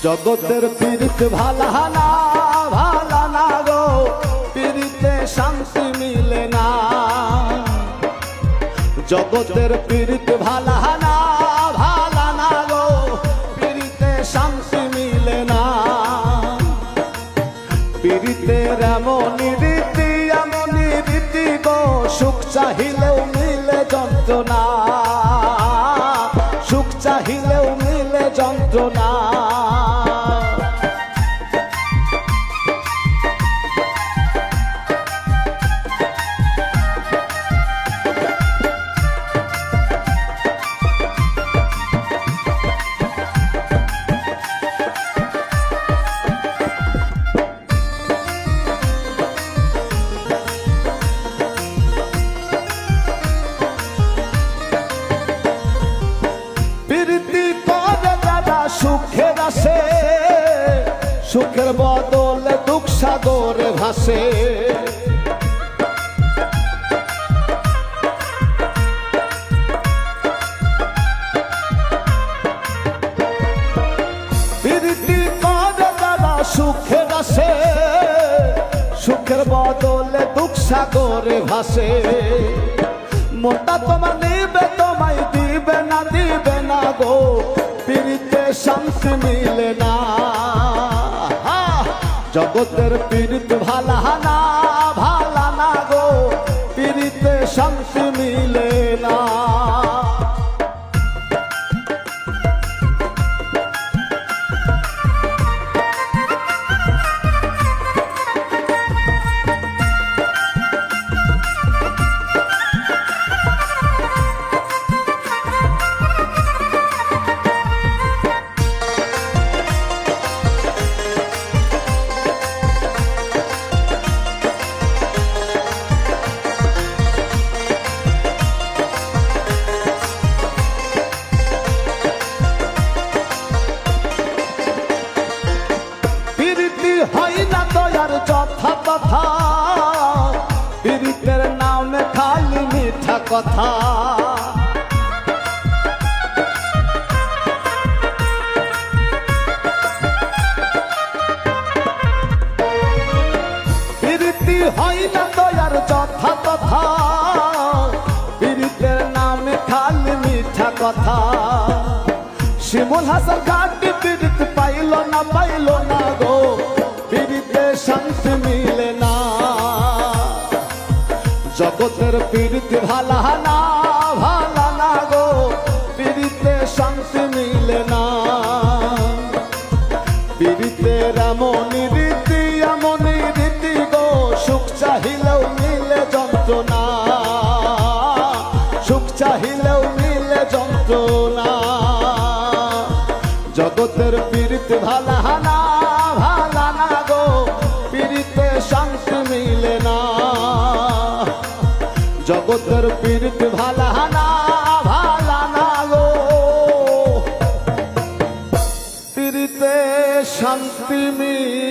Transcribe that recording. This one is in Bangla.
জগতের পীড়িত ভালা না ভালা না গো, পীড়িতে শান্তি মিলে না। জগতের পীড়িত ভালা না ভালা না গো, পীড়িতে শান্তি মিলে না। পীড়িতের এমনই রীতি গো, সুখ চাহিলেও মিলে যন্ত্রণা, সুখ চাহিলেও মিলে যন্ত্রণা। সুখের আসে, সুখের বদলে দুঃখ সাগরে ভাসে। প্রীতি করে যারা সুখের আসে, সুখের বদলে দুঃখ সাগরে ভাসে। মনটা তোমার নিবে, তোমায় দিবে না গো, পীড়িতে শান্তি মিলে না। জগতের পীড়িত ভালা না ভালা না গো, পীড়িতে শান্তি মিলে না। হয় না দয়ার যথা তথা, পীড়িতের নামে খালি মিঠা কথা। পীড়িতি হয় না দয়ার যথা তথা, পীড়িতের নামে খালি মিঠা কথা। শিমুল হাসান ঘাটি পীড়িত পাইল না গো, পীড়িতে শান্তি মিলে না। জগতের পীড়িত ভালা না ভালা না গো, পীড়িতে শান্তি মিলে না। পীড়িতের এমনই রীতি গো, সুখ চাহিলেও মিলে যন্ত্রণা, সুখ চাহিলেও মিলে যন্ত্রণা। জগতের পীড়িত ভালা না ভালা না গো, পীড়িতে শান্তি মিলে না। জগতের পীড়িত ভালা না ভালা না গো, পীড়িতে শান্তি মিলে